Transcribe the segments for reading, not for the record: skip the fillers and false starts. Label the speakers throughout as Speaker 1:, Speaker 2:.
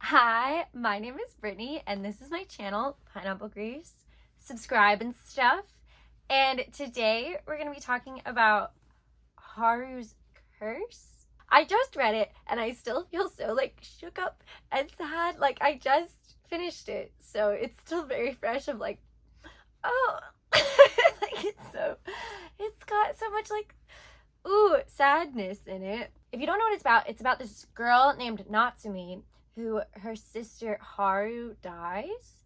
Speaker 1: Hi, my name is Brittany, and this is my channel, Pineapple Grease. Subscribe and stuff. And today we're going to be talking about Haru's curse. I just read it, and I still feel so shook up and sad. I just finished it, so it's still very fresh. Of oh, it's got so much sadness in it. If you don't know what it's about this girl named Natsumi who her sister Haru dies,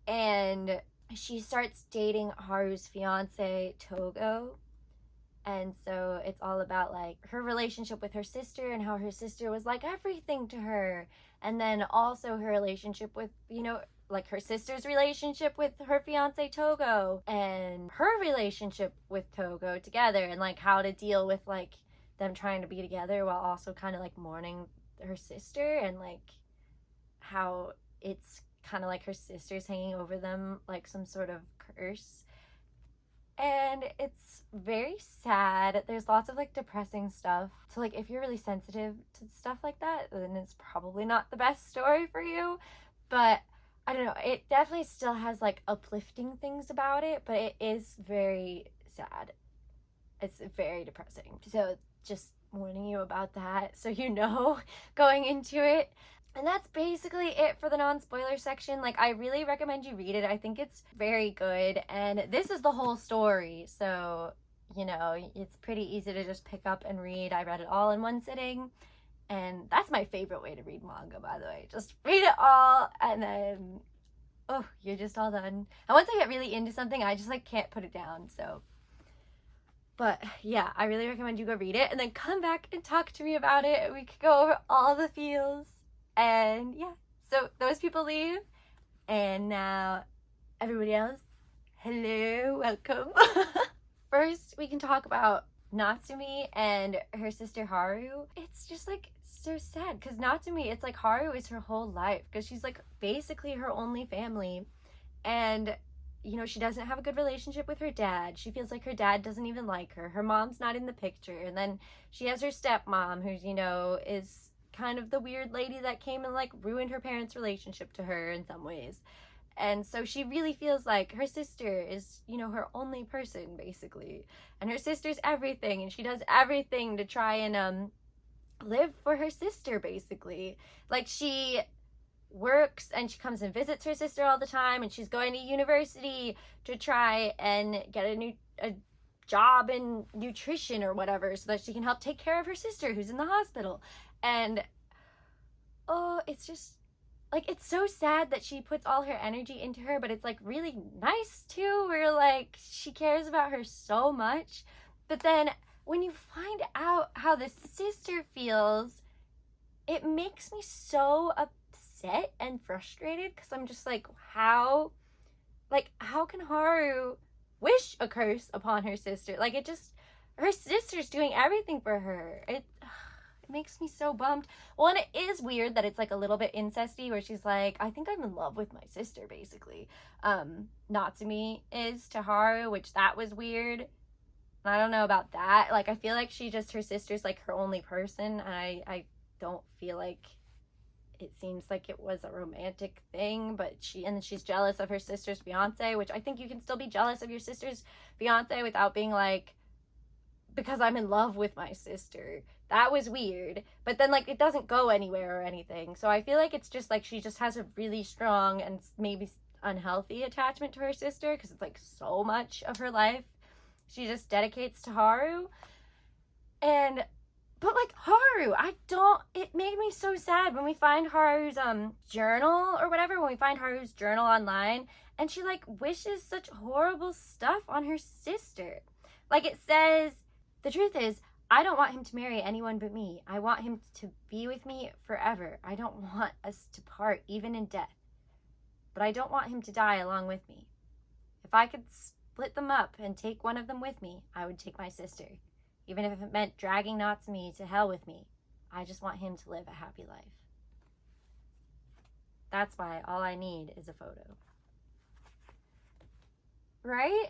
Speaker 1: and she starts dating Haru's fiance Togo. And so it's all about her relationship with her sister and how her sister was everything to her. And then also her relationship with, her sister's relationship with her fiance Togo, and her relationship with Togo together, and how to deal with them trying to be together while also kind of mourning her sister, and how it's kind of her sister's hanging over them like some sort of curse. And it's very sad. There's lots of depressing stuff. So if you're really sensitive to stuff like that, then it's probably not the best story for you. But I don't know, it definitely still has uplifting things about it, but it is very sad. It's very depressing. So just warning you about that, so going into it. And that's basically it for the non-spoiler section. I really recommend you read it. I think it's very good. And this is the whole story. So, it's pretty easy to just pick up and read. I read it all in one sitting. And that's my favorite way to read manga, by the way. Just read it all, and then, you're just all done. And once I get really into something, I just can't put it down. So, but yeah, I really recommend you go read it and then come back and talk to me about it. We could go over all the feels. And yeah, so those people leave, and now everybody else, hello, welcome. First, we can talk about Natsumi and her sister Haru. It's just so sad, because Natsumi, it's Haru is her whole life, because she's basically her only family. And she doesn't have a good relationship with her dad. She feels like her dad doesn't even like her. Her mom's not in the picture. And then she has her stepmom, who's is kind of the weird lady that came and ruined her parents' relationship to her in some ways. And so she really feels like her sister is, her only person, basically. And her sister's everything, and she does everything to try and live for her sister, basically. She works and she comes and visits her sister all the time, and she's going to university to try and get a job in nutrition or whatever, so that she can help take care of her sister who's in the hospital. And it's just it's so sad that she puts all her energy into her, but it's really nice too, where she cares about her so much. But then when you find out how the sister feels, it makes me so upset and frustrated, because I'm just how can Haru wish a curse upon her sister? Her sister's doing everything for her. It makes me so bummed. Well, and it is weird that it's a little bit incesty, where she's I think I'm in love with my sister, basically. Natsumi is to Haru, which that was weird. I don't know about that. I feel her sister's her only person, and I don't feel it seems it was a romantic thing, but she's jealous of her sister's fiance, which I think you can still be jealous of your sister's fiance without being because I'm in love with my sister. That was weird. But then it doesn't go anywhere or anything. So I feel it's just she just has a really strong and maybe unhealthy attachment to her sister, because it's so much of her life she just dedicates to Haru. But Haru, it made me so sad when we find Haru's journal or whatever, when we find Haru's journal online, and she wishes such horrible stuff on her sister. It says, the truth is, I don't want him to marry anyone but me. I want him to be with me forever. I don't want us to part, even in death. But I don't want him to die along with me. If I could split them up and take one of them with me, I would take my sister. Even if it meant dragging Natsumi to hell with me. I just want him to live a happy life. That's why all I need is a photo. Right?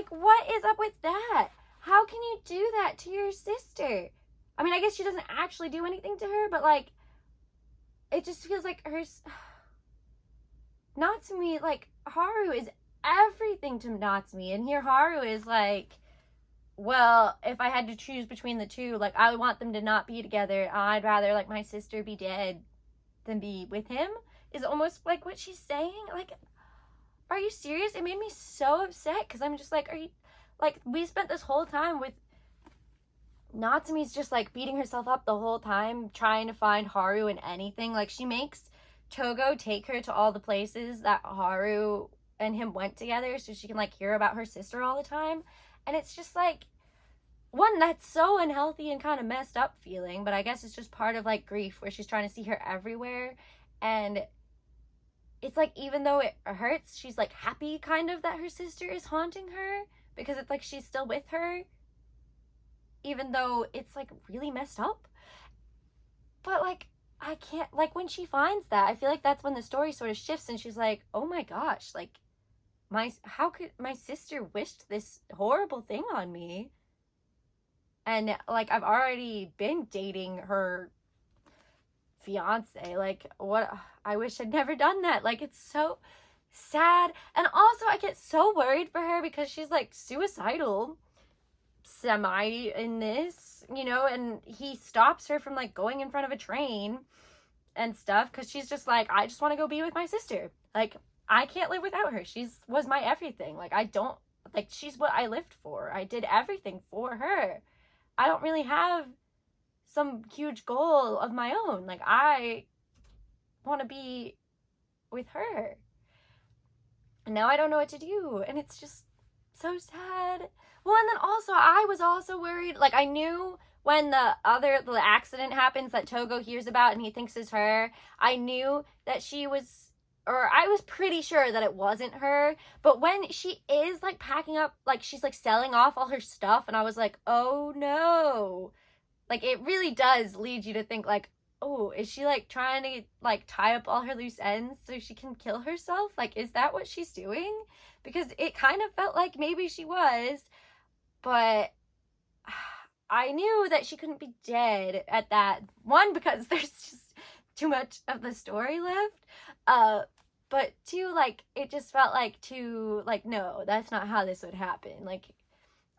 Speaker 1: What is up with that? How can you do that to your sister? I mean, I guess she doesn't actually do anything to her, but it just feels like Natsumi, like, Haru is everything to Natsumi, and here Haru is like, well, if I had to choose between the two, like, I would want them to not be together. I'd rather, like, my sister be dead than be with him, is almost like what she's saying. Like, are you serious? It made me so upset, because I'm just like, are you, like, we spent this whole time with Natsumi's just, like, beating herself up the whole time, trying to find Haru in anything. Like, she makes Togo take her to all the places that Haru and him went together so she can, like, hear about her sister all the time. And it's just, like, one, that's so unhealthy and kind of messed up feeling, but I guess it's just part of, like, grief, where she's trying to see her everywhere. And it's like, even though it hurts, she's, like, happy kind of that her sister is haunting her, because it's like she's still with her, even though it's, like, really messed up. But, like, I can't, like, when she finds that, I feel like that's when the story sort of shifts, and she's like, oh my gosh, like, how could my sister wished this horrible thing on me? And, like, I've already been dating her fiance. Like, what? I wish I'd never done that. Like, it's so sad. And also, I get so worried for her, because she's, like, suicidal semi in this, you know, and he stops her from, like, going in front of a train and stuff, because she's just like, I just want to go be with my sister. Like, I can't live without her. Was my everything. Like, I don't, like, she's what I lived for. I did everything for her. I don't really have some huge goal of my own. Like, I want to be with her. And now I don't know what to do. And it's just so sad. Well, and then also, I was also worried. Like, I knew when the accident happens that Togo hears about and he thinks is her, I knew that she was, or I was pretty sure that it wasn't her. But when she is, like, packing up, like, she's, like, selling off all her stuff, and I was like, oh no. Like, it really does lead you to think, like, oh, is she, like, trying to, like, tie up all her loose ends so she can kill herself? Like, is that what she's doing? Because it kind of felt like maybe she was, but I knew that she couldn't be dead at that. One, because there's just too much of the story left. But two, like, it just felt like too, like, no, that's not how this would happen. Like,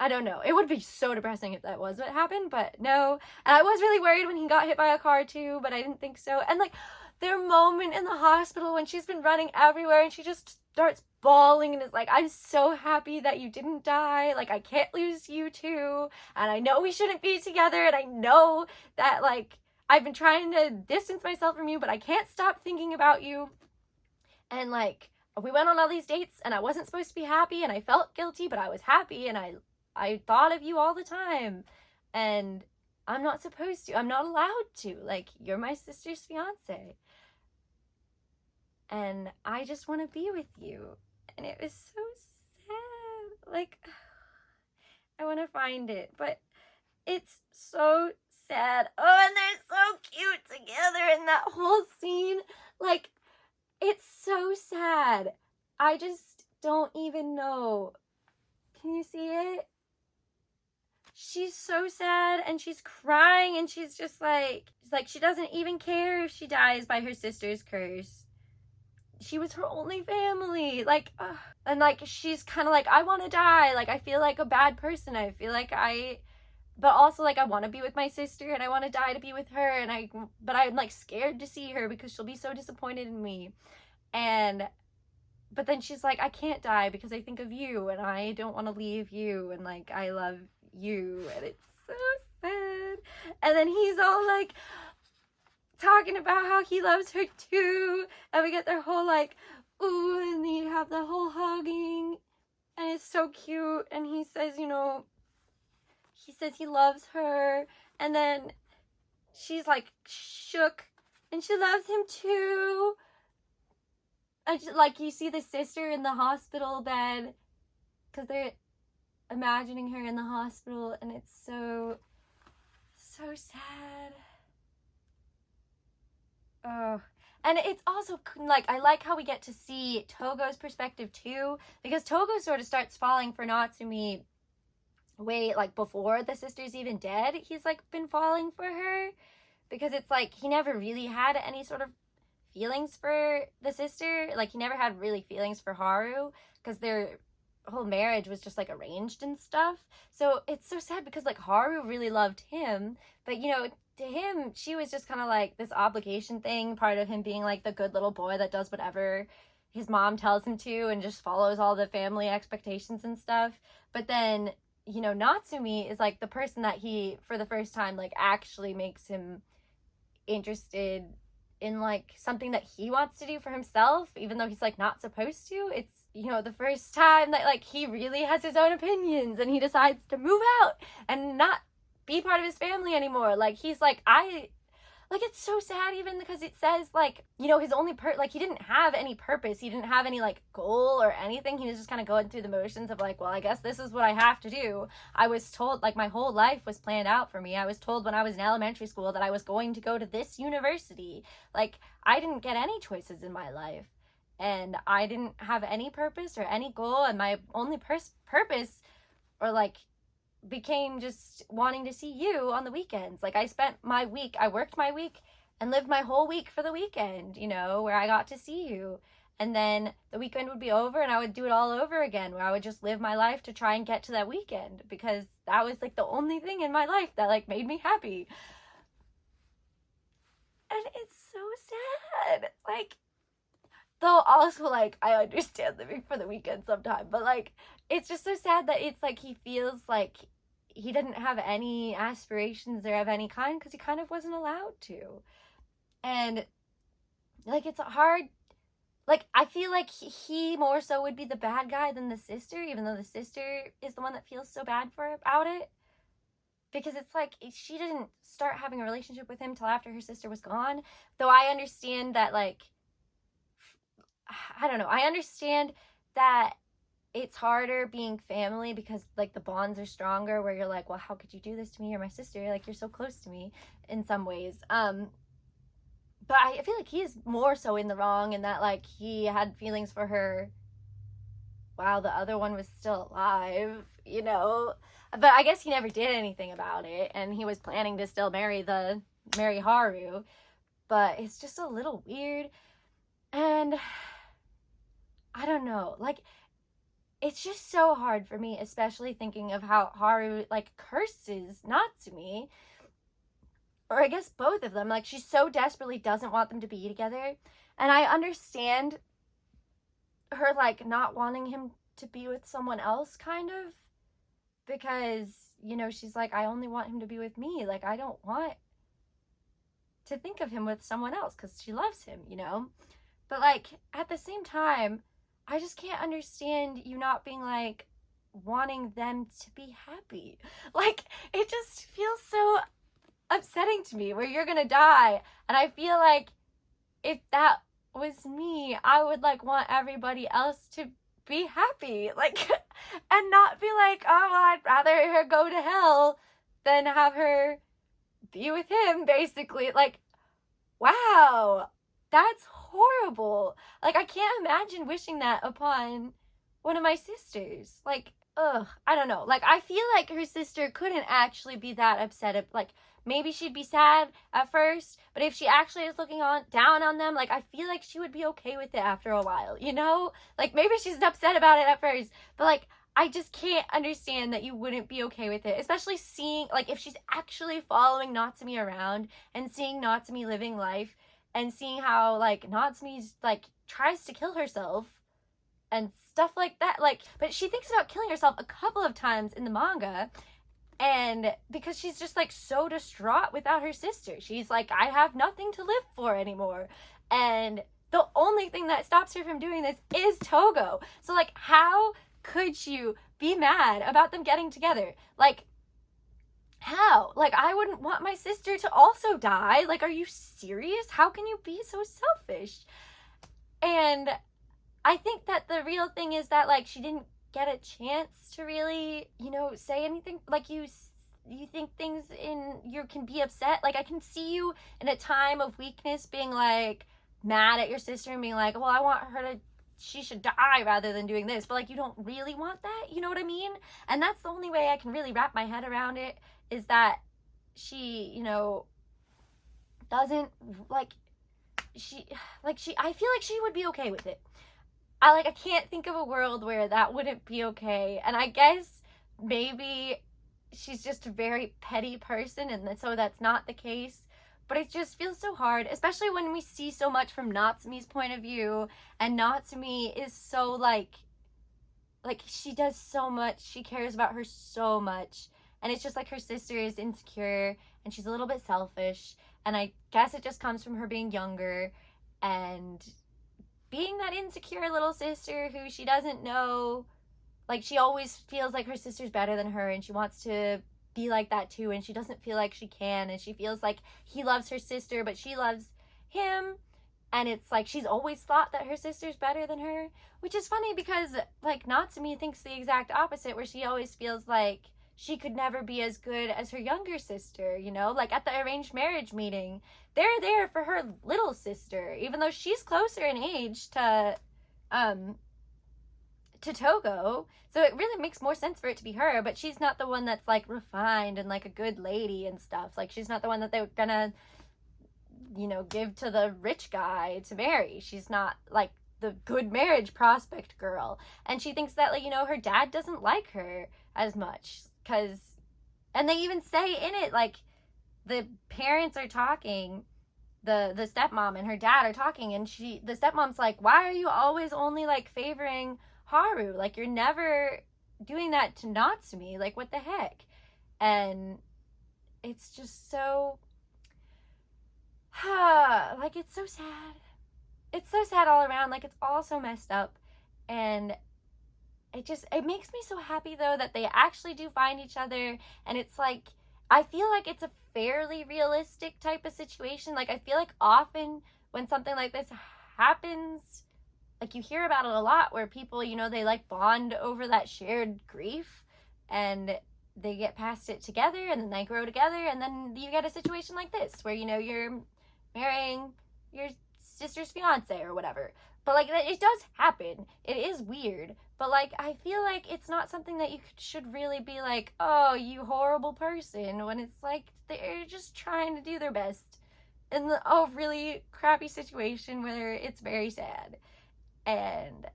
Speaker 1: I don't know. It would be so depressing if that was what happened, but no. And I was really worried when he got hit by a car too, but I didn't think so. And, like, their moment in the hospital when she's been running everywhere and she just starts bawling and is like, I'm so happy that you didn't die. Like, I can't lose you too. And I know we shouldn't be together. And I know that, like, I've been trying to distance myself from you, but I can't stop thinking about you. And, like, we went on all these dates and I wasn't supposed to be happy and I felt guilty, but I was happy and I thought of you all the time. And I'm not supposed to. I'm not allowed to. Like, you're my sister's fiance. And I just want to be with you. And it was so sad. Like, I want to find it. But it's so sad. Oh, and they're so cute together in that whole scene. Like, it's so sad. I just don't even know. Can you see it? She's so sad and she's crying and she's just like she doesn't even care if she dies by her sister's curse. She was her only family. Like, and, like, she's kind of like, I want to die. Like, I feel like a bad person. I feel like but also, like, I want to be with my sister and I want to die to be with her. But I'm, like, scared to see her because she'll be so disappointed in me. But then she's like, I can't die because I think of you and I don't want to leave you. And, like, I love you. And it's so sad. And then he's all, like, talking about how he loves her too. And we get their whole, like, ooh, and then you have the whole hugging. And it's so cute. And he says, you know, he says he loves her. And then she's, like, shook. And she loves him too. And, like, you see the sister in the hospital bed. Because they're imagining her in the hospital. And it's so sad. Oh. And it's also, like, I like how we get to see Togo's perspective too. Because Togo sort of starts falling for Natsumi way, like, before the sister's even dead. He's, like, been falling for her. Because it's like he never really had any sort of feelings for the sister. Like, he never had really feelings for Haru because their whole marriage was just like arranged and stuff. So it's so sad because like Haru really loved him, but you know, to him, she was just kind of like this obligation thing, part of him being like the good little boy that does whatever his mom tells him to and just follows all the family expectations and stuff. But then, you know, Natsumi is like the person that he, for the first time, like actually makes him interested in like something that he wants to do for himself, even though he's like not supposed to. It's, you know, the first time that like he really has his own opinions and he decides to move out and not be part of his family anymore. Like, he's like, like, it's so sad even because it says, like, you know, his only like, he didn't have any purpose. He didn't have any, like, goal or anything. He was just kind of going through the motions of, like, well, I guess this is what I have to do. I was told, like, my whole life was planned out for me. I was told when I was in elementary school that I was going to go to this university. Like, I didn't get any choices in my life. And I didn't have any purpose or any goal. And my only purpose, or, like, became just wanting to see you on the weekends. Like, I worked my week and lived my whole week for the weekend, you know, where I got to see you. And then the weekend would be over and I would do it all over again, where I would just live my life to try and get to that weekend, because that was like the only thing in my life that like made me happy. And it's so sad. Like, though also, like, I understand living for the weekend sometimes, but, like, it's just so sad that it's, like, he feels like he didn't have any aspirations or of any kind because he kind of wasn't allowed to. And, like, it's hard. Like, I feel like he more so would be the bad guy than the sister, even though the sister is the one that feels so bad about it. Because it's like, she didn't start having a relationship with him till after her sister was gone. Though I understand that, like, I don't know. I understand that it's harder being family because, like, the bonds are stronger, where you're like, well, how could you do this to me? You're my sister. Like, you're so close to me in some ways. But I feel like he is more so in the wrong in that, like, he had feelings for her while the other one was still alive, you know? But I guess he never did anything about it, and he was planning to still marry Haru. But it's just a little weird. And I don't know, like, it's just so hard for me, especially thinking of how Haru, like, curses Natsumi, or I guess both of them. Like, she so desperately doesn't want them to be together, and I understand her, like, not wanting him to be with someone else, kind of, because, you know, she's like, I only want him to be with me. Like, I don't want to think of him with someone else, because she loves him, you know? But, like, at the same time, I just can't understand you not being, like, wanting them to be happy. Like, it just feels so upsetting to me, where you're gonna die. And I feel like if that was me, I would, like, want everybody else to be happy. Like, and not be like, oh, well, I'd rather her go to hell than have her be with him, basically. Like, wow. That's horrible. Like, I can't imagine wishing that upon one of my sisters. Like, ugh, I don't know. Like, I feel like her sister couldn't actually be that upset. Like, maybe she'd be sad at first, but if she actually is looking down on them, like, I feel like she would be okay with it after a while, you know? Like, maybe she's upset about it at first, but, like, I just can't understand that you wouldn't be okay with it, especially seeing, like, if she's actually following Natsumi around and seeing Natsumi living life, and seeing how, like, Natsumi's, like, tries to kill herself and stuff like that. Like, but she thinks about killing herself a couple of times in the manga. And because she's just, like, so distraught without her sister. She's like, I have nothing to live for anymore. And the only thing that stops her from doing this is Togo. So, like, how could you be mad about them getting together? Like, how? Like, I wouldn't want my sister to also die. Like, are you serious? How can you be so selfish? And I think that the real thing is that, like, she didn't get a chance to really, you know, say anything. Like, you think things you can be upset. Like, I can see you in a time of weakness being, like, mad at your sister and being like, well, I want she should die rather than doing this. But, like, you don't really want that. You know what I mean? And that's the only way I can really wrap my head around it, is that she, you know, doesn't, like, I feel like she would be okay with it. I can't think of a world where that wouldn't be okay. And I guess maybe she's just a very petty person, and so that's not the case. But it just feels so hard, especially when we see so much from Natsumi's point of view, and Natsumi is so she does so much. She cares about her so much. And it's just like her sister is insecure and she's a little bit selfish. And I guess it just comes from her being younger and being that insecure little sister who she doesn't know. Like, she always feels like her sister's better than her, and she wants to be like that too, and she doesn't feel like she can, and she feels like he loves her sister, but she loves him. And it's like she's always thought that her sister's better than her, which is funny because, like, Natsumi thinks the exact opposite, where she always feels like she could never be as good as her younger sister, you know? Like, at the arranged marriage meeting, they're there for her little sister, even though she's closer in age to Togo. So it really makes more sense for it to be her, but she's not the one that's, like, refined and, like, a good lady and stuff. Like, she's not the one that they're gonna, you know, give to the rich guy to marry. She's not, like, the good marriage prospect girl. And she thinks that, like, you know, her dad doesn't like her as much. And they even say in it, like, the parents are talking, the stepmom and her dad are talking, and the stepmom's like, why are you always only, like, favoring Haru? Like, you're never doing that to Natsumi. Like, what the heck? And it's just so, like, it's so sad. It's so sad all around. Like, it's all so messed up. And it makes me so happy, though, that they actually do find each other. And it's like, I feel like it's a fairly realistic type of situation. Like, I feel like often when something like this happens, like, you hear about it a lot where people, you know, they, like, bond over that shared grief and they get past it together, and then they grow together, and then you get a situation like this where, you know, you're marrying your sister's fiance or whatever. But, like, it does happen. It is weird. But, like, I feel like it's not something that you should really be like, oh, you horrible person, when it's like they're just trying to do their best in a really crappy situation where it's very sad. And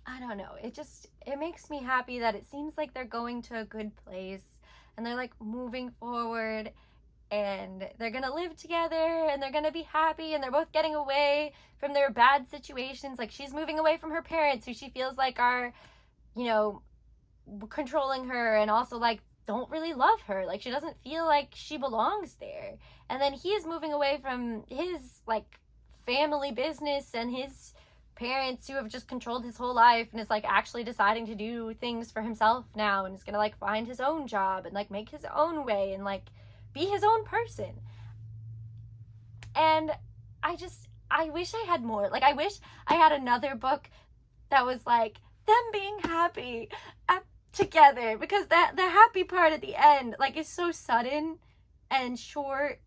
Speaker 1: I don't know. It makes me happy that it seems like they're going to a good place and they're, like, moving forward, and they're gonna live together, and they're gonna be happy, and they're both getting away from their bad situations. Like, she's moving away from her parents, who she feels like are, you know, controlling her and also, like, don't really love her. Like, she doesn't feel like she belongs there. And then he's moving away from his, like, family business and his parents who have just controlled his whole life, and is, like, actually deciding to do things for himself now, and is gonna, like, find his own job and, like, make his own way and, like, be his own person. And I wish I had more. Like, I wish I had another book that was, like, them being happy together, because the happy part at the end, like, is so sudden and short,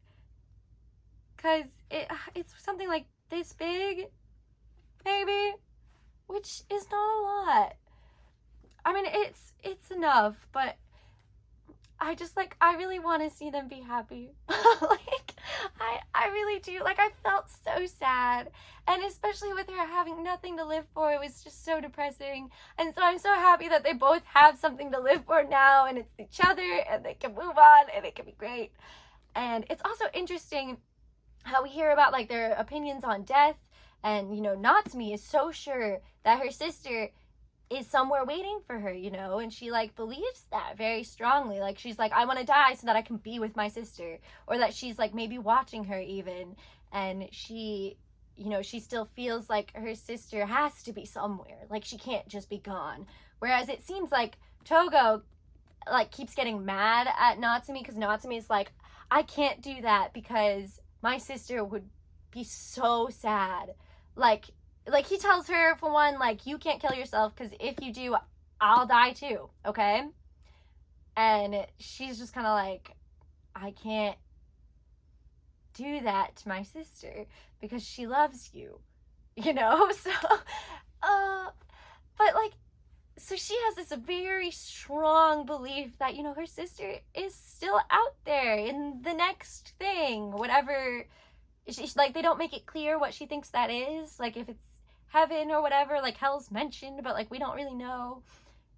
Speaker 1: because it's something like this big, maybe, which is not a lot. I mean, it's enough, but I really want to see them be happy. Like, I really do. Like, I felt so sad. And especially with her having nothing to live for, it was just so depressing. And so I'm so happy that they both have something to live for now, and it's each other, and they can move on, and it can be great. And it's also interesting how we hear about, like, their opinions on death. And, you know, Natsumi is so sure that her sister is somewhere waiting for her, you know, and she, like, believes that very strongly. Like, she's like, I want to die so that I can be with my sister, or that she's, like, maybe watching her even, and she, you know, she still feels like her sister has to be somewhere, like, she can't just be gone. Whereas it seems like Togo, like, keeps getting mad at Natsumi, because Natsumi is like, I can't do that because my sister would be so sad. Like, he tells her, for one, like, you can't kill yourself, because if you do, I'll die too, okay? And she's just kind of like, I can't do that to my sister, because she loves you, you know? So, but, like, so she has this very strong belief that, you know, her sister is still out there in the next thing, whatever like, they don't make it clear what she thinks that is, like if it's heaven or whatever. Like hell's mentioned, but like we don't really know.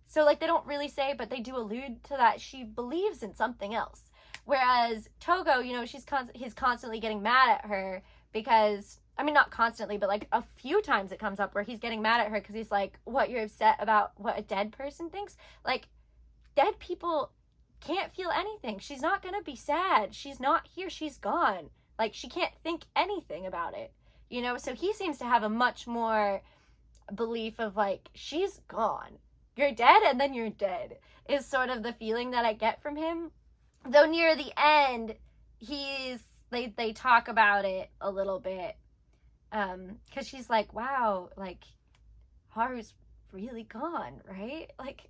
Speaker 1: So like they don't really say, but they do allude to that she believes in something else. Whereas Togo, you know, he's constantly getting mad at her because, I mean, not constantly, but like a few times it comes up where he's getting mad at her because he's like, what, you're upset about what a dead person thinks? Like, dead people can't feel anything. She's not gonna be sad. She's not here. She's gone. Like, she can't think anything about it, you know? So he seems to have a much more belief of like, she's gone. You're dead and then you're dead, is sort of the feeling that I get from him. Though near the end, they talk about it a little bit. Because she's like, wow, like, Haru's really gone, right? Like,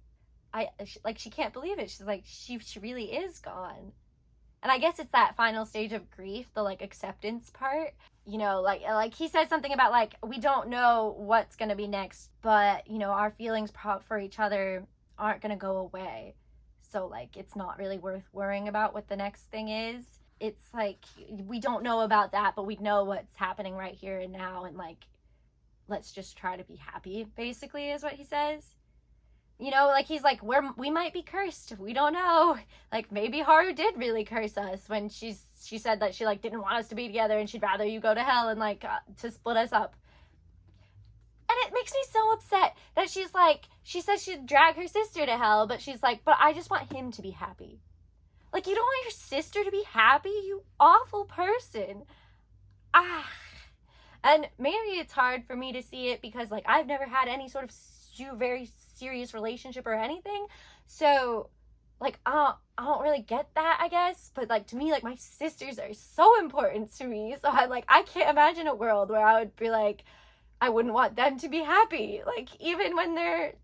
Speaker 1: she can't believe it. She's like, she really is gone. And I guess it's that final stage of grief, the like acceptance part. You know, like he says something about like, we don't know what's gonna be next, but you know, our feelings for each other aren't gonna go away. So like, it's not really worth worrying about what the next thing is. It's like, we don't know about that, but we know what's happening right here and now, and like, let's just try to be happy, basically, is what he says. You know, like, he's like, we might be cursed. We don't know. Like, maybe Haru did really curse us when she said that she, like, didn't want us to be together and she'd rather you go to hell and, like, to split us up. And it makes me so upset that she's like, she says she'd drag her sister to hell, but she's like, but I just want him to be happy. Like, you don't want your sister to be happy? You awful person. Ah. And maybe it's hard for me to see it because, like, I've never had any sort of very serious relationship or anything, so like I don't really get that, I guess. But like, to me, like, my sisters are so important to me, so I can't imagine a world where I would be like, I wouldn't want them to be happy. Like, even when they're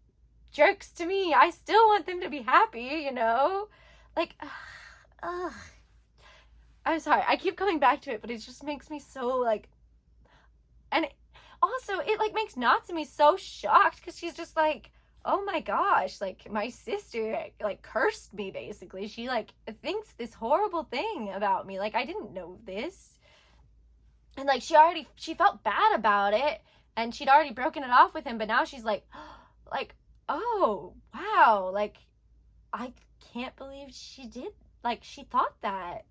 Speaker 1: jerks to me, I still want them to be happy, you know? Like, I'm sorry, I keep coming back to it, but it just makes me so like, and also it like makes Natsumi so shocked because she's just like, oh my gosh, like, my sister like cursed me, basically. She like thinks this horrible thing about me. Like, I didn't know this. And like, she felt bad about it and she'd already broken it off with him, but now she's like, oh wow, like, I can't believe she did, like, she thought that.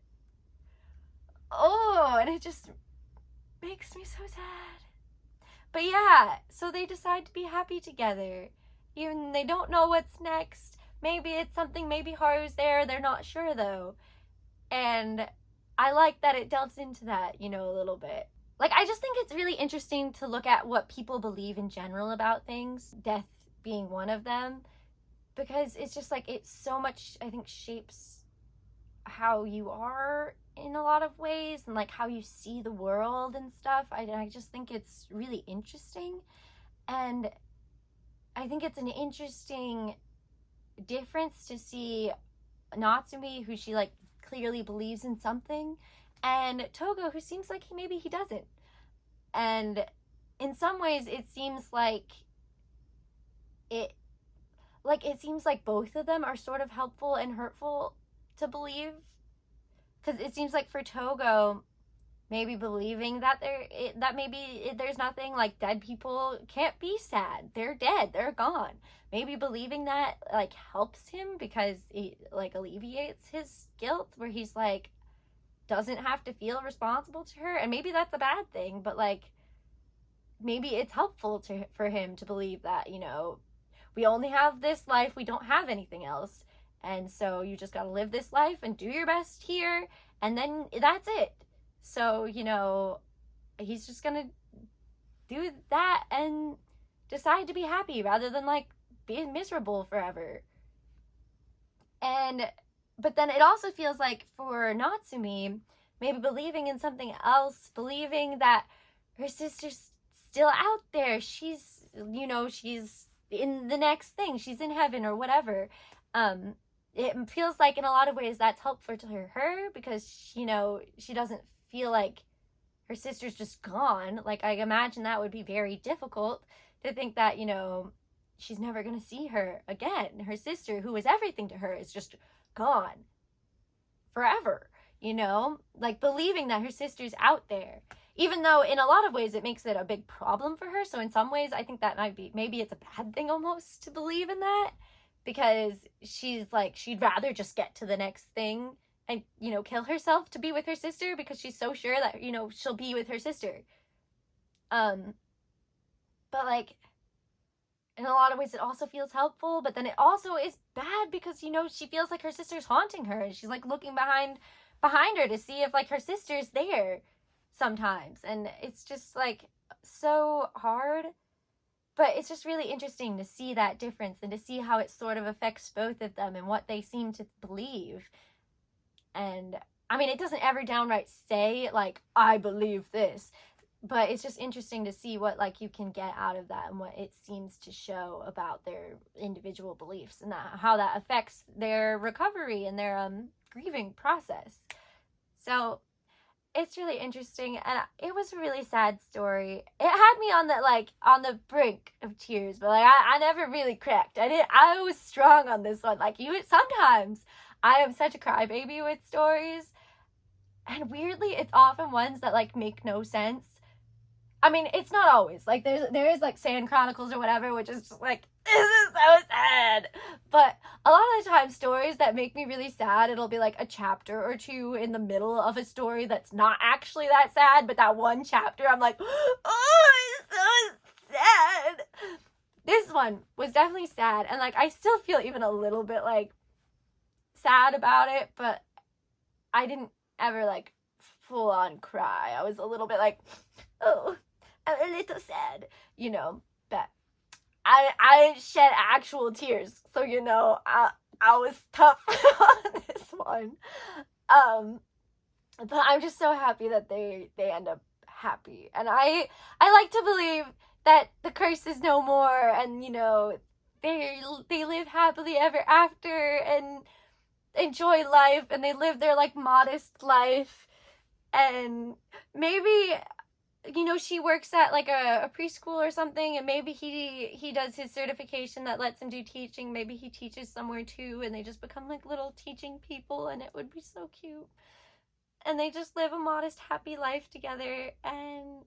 Speaker 1: Oh, and it just makes me so sad. But yeah, so they decide to be happy together. Even they don't know what's next. Maybe it's something, maybe Haru's there, they're not sure though. And I like that it delves into that, you know, a little bit. Like, I just think it's really interesting to look at what people believe in general about things, death being one of them, because it's just like, it's so much, I think, shapes how you are in a lot of ways, and like how you see the world and stuff. I just think it's really interesting, and I think it's an interesting difference to see Natsumi, who she like clearly believes in something, and Togo, who seems like maybe he doesn't. And in some ways it seems like it seems like both of them are sort of helpful and hurtful to believe, because it seems like for Togo, maybe believing that there's nothing, like, dead people can't be sad, they're dead, they're gone. Maybe believing that like helps him because it like alleviates his guilt, where he's like doesn't have to feel responsible to her. And maybe that's a bad thing, but like, maybe it's helpful for him to believe that, you know, we only have this life, we don't have anything else, and so you just gotta live this life and do your best here, and then that's it. So, you know, he's just gonna do that and decide to be happy rather than like being miserable forever. But then it also feels like for Natsumi, maybe believing in something else, believing that her sister's still out there, she's, you know, she's in the next thing, she's in heaven or whatever. It feels like in a lot of ways that's helpful to her because, you know, she doesn't feel like her sister's just gone. Like, I imagine that would be very difficult to think that, you know, she's never gonna see her again. Her sister, who was everything to her, is just gone forever, you know? Like, believing that her sister's out there. Even though in a lot of ways it makes it a big problem for her. So in some ways I think that might be, maybe it's a bad thing almost to believe in that. Because she's like, she'd rather just get to the next thing and, you know, kill herself to be with her sister because she's so sure that, you know, she'll be with her sister. But like, in a lot of ways it also feels helpful, but then it also is bad because, you know, she feels like her sister's haunting her and she's like looking behind her to see if like her sister's there sometimes, and it's just like so hard. But it's just really interesting to see that difference and to see how it sort of affects both of them and what they seem to believe. And I mean, it doesn't ever downright say like, I believe this, but it's just interesting to see what like you can get out of that and what it seems to show about their individual beliefs and how that affects their recovery and their grieving process. So it's really interesting, and it was a really sad story. It had me on the brink of tears, but like I never really cracked. I was strong on this one. Like, you sometimes I am such a crybaby with stories, and weirdly it's often ones that like make no sense. I mean, it's not always. Like, there is like Sand Chronicles or whatever, which is just like, this is so sad. But a lot of the time, stories that make me really sad, it'll be like a chapter or two in the middle of a story that's not actually that sad, but that one chapter, I'm like, oh, it's so sad. This one was definitely sad, and like, I still feel even a little bit like sad about it, but I didn't ever like full on cry. I was a little bit like, oh, I'm a little sad, you know, but I shed actual tears, so, you know, I was tough on this one. But I'm just so happy that they end up happy, and I like to believe that the curse is no more, and, you know, they live happily ever after and enjoy life, and they live their like modest life, and maybe, you know, she works at like a preschool or something, and maybe he does his certification that lets him do teaching. Maybe he teaches somewhere too, and they just become like little teaching people, and it would be so cute. And they just live a modest, happy life together, and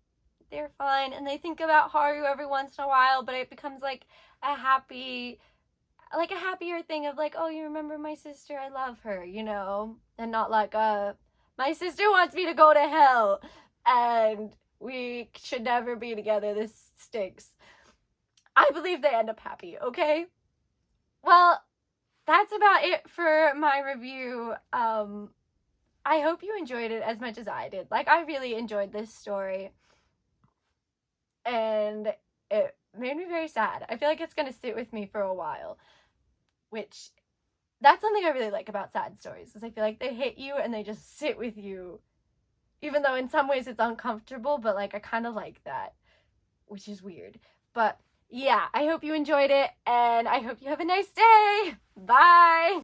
Speaker 1: they're fine. And they think about Haru every once in a while, but it becomes like a happier thing of like, oh, you remember my sister, I love her, you know, and not like my sister wants me to go to hell and we should never be together, this stinks. I believe they end up happy, okay? Well, that's about it for my review. I hope you enjoyed it as much as I did. Like, I really enjoyed this story, and it made me very sad. I feel like it's gonna sit with me for a while, which, that's something I really like about sad stories, is I feel like they hit you and they just sit with you, even though in some ways it's uncomfortable, but like I kind of like that, which is weird. But yeah, I hope you enjoyed it, and I hope you have a nice day. Bye!